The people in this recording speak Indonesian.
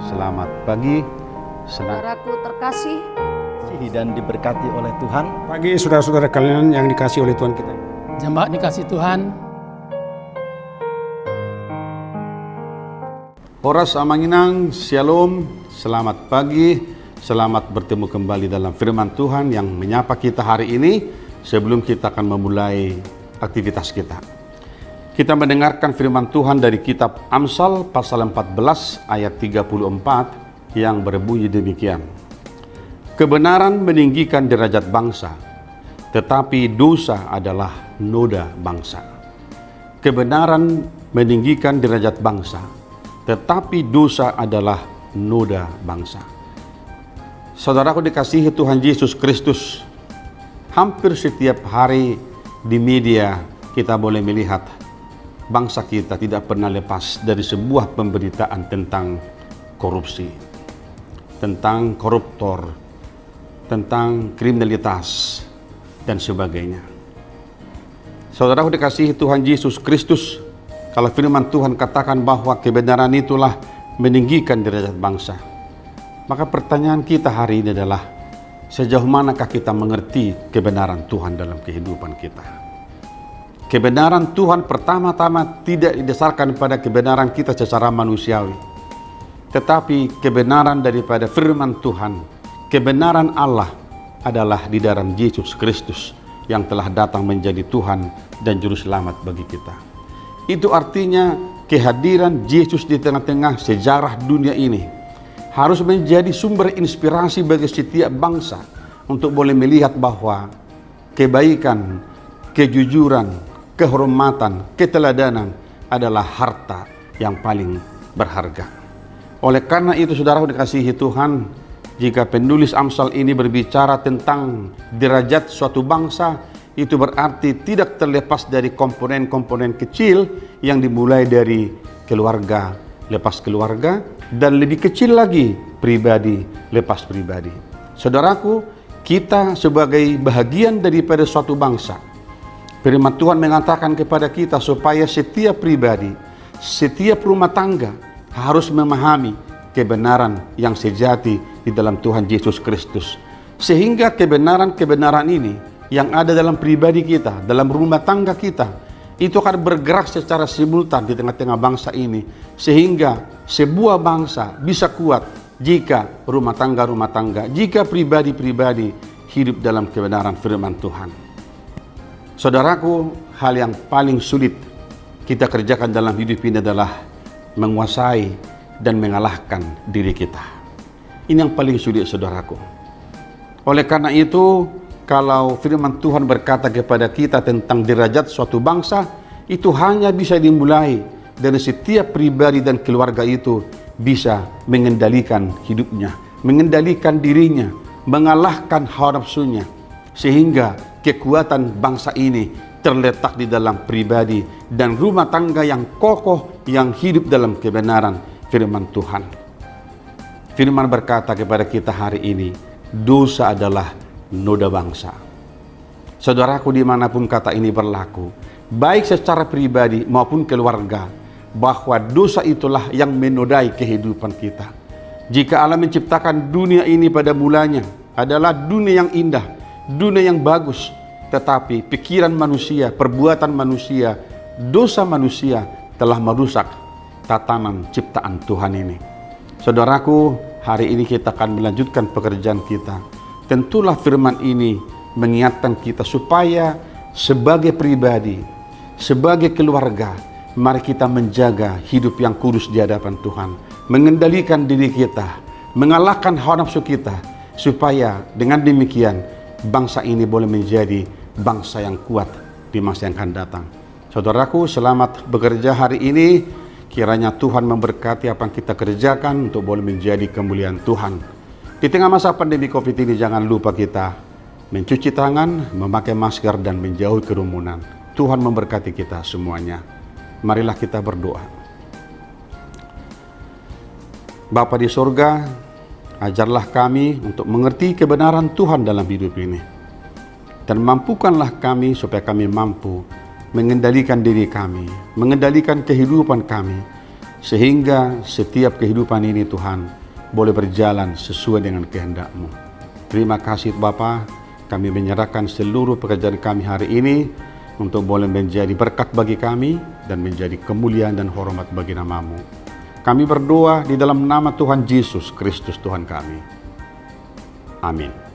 Selamat pagi, Saudaraku terkasih, dan diberkati oleh Tuhan. Pagi saudara-saudara kalian yang dikasihi oleh Tuhan kita. Jemaat dikasih Tuhan. Horas Amanginang, Shalom, selamat pagi, selamat bertemu kembali dalam firman Tuhan yang menyapa kita hari ini sebelum kita akan memulai aktivitas kita. Kita mendengarkan firman Tuhan dari kitab Amsal pasal 14 ayat 34 yang berbunyi demikian. Kebenaran meninggikan derajat bangsa, tetapi dosa adalah noda bangsa. Kebenaran meninggikan derajat bangsa, tetapi dosa adalah noda bangsa. Saudaraku dikasihi Tuhan Yesus Kristus, hampir setiap hari di media kita boleh melihat bangsa kita tidak pernah lepas dari sebuah pemberitaan tentang korupsi, tentang koruptor, tentang kriminalitas, dan sebagainya. Saudaraku dikasihi Tuhan Yesus Kristus, kalau firman Tuhan katakan bahwa kebenaran itulah meninggikan derajat bangsa, maka pertanyaan kita hari ini adalah sejauh manakah kita mengerti kebenaran Tuhan dalam kehidupan kita. Kebenaran Tuhan pertama-tama tidak didasarkan pada kebenaran kita secara manusiawi, tetapi kebenaran daripada firman Tuhan, kebenaran Allah adalah di dalam Yesus Kristus yang telah datang menjadi Tuhan dan Juru Selamat bagi kita. Itu artinya kehadiran Yesus di tengah-tengah sejarah dunia ini harus menjadi sumber inspirasi bagi setiap bangsa untuk boleh melihat bahwa kebaikan, kejujuran, kehormatan, keteladanan adalah harta yang paling berharga. Oleh karena itu, saudara dikasihi Tuhan, jika penulis Amsal ini berbicara tentang derajat suatu bangsa, itu berarti tidak terlepas dari komponen-komponen kecil yang dimulai dari keluarga lepas keluarga, dan lebih kecil lagi pribadi lepas pribadi. Saudaraku, kita sebagai bahagian daripada suatu bangsa, firman Tuhan mengatakan kepada kita supaya setiap pribadi, setiap rumah tangga harus memahami kebenaran yang sejati di dalam Tuhan Yesus Kristus. Sehingga kebenaran-kebenaran ini yang ada dalam pribadi kita, dalam rumah tangga kita, itu akan bergerak secara simultan di tengah-tengah bangsa ini. Sehingga sebuah bangsa bisa kuat jika rumah tangga, jika pribadi-pribadi hidup dalam kebenaran firman Tuhan. Saudaraku, hal yang paling sulit kita kerjakan dalam hidup ini adalah menguasai dan mengalahkan diri kita. Ini yang paling sulit, saudaraku. Oleh karena itu, kalau firman Tuhan berkata kepada kita tentang derajat suatu bangsa, itu hanya bisa dimulai dari setiap pribadi dan keluarga itu bisa mengendalikan hidupnya, mengendalikan dirinya, mengalahkan hawa nafsunya, sehingga kekuatan bangsa ini terletak di dalam pribadi dan rumah tangga yang kokoh yang hidup dalam kebenaran firman Tuhan. Firman berkata kepada kita hari ini, dosa adalah noda bangsa. Saudaraku, dimanapun kata ini berlaku, baik secara pribadi maupun keluarga, bahwa dosa itulah yang menodai kehidupan kita. Jika Allah menciptakan dunia ini pada mulanya adalah dunia yang indah, dunia yang bagus, tetapi pikiran manusia, perbuatan manusia, dosa manusia telah merusak tatanan ciptaan Tuhan ini. Saudaraku, hari ini kita akan melanjutkan pekerjaan kita. Tentulah firman ini mengingatkan kita supaya sebagai pribadi, sebagai keluarga, mari kita menjaga hidup yang kudus di hadapan Tuhan, mengendalikan diri kita, mengalahkan hawa nafsu kita, supaya dengan demikian bangsa ini boleh menjadi bangsa yang kuat di masa yang akan datang. Saudaraku, selamat bekerja hari ini. Kiranya Tuhan memberkati apa yang kita kerjakan untuk boleh menjadi kemuliaan Tuhan. Di tengah masa pandemi COVID ini, jangan lupa kita mencuci tangan, memakai masker, dan menjauhi kerumunan. Tuhan memberkati kita semuanya. Marilah kita berdoa. Bapa di sorga, ajarlah kami untuk mengerti kebenaran Tuhan dalam hidup ini. Dan mampukanlah kami supaya kami mampu mengendalikan diri kami, mengendalikan kehidupan kami, sehingga setiap kehidupan ini Tuhan boleh berjalan sesuai dengan kehendak-Mu. Terima kasih Bapa, kami menyerahkan seluruh pekerjaan kami hari ini untuk boleh menjadi berkat bagi kami dan menjadi kemuliaan dan hormat bagi nama-Mu. Kami berdoa di dalam nama Tuhan Yesus Kristus Tuhan kami. Amin.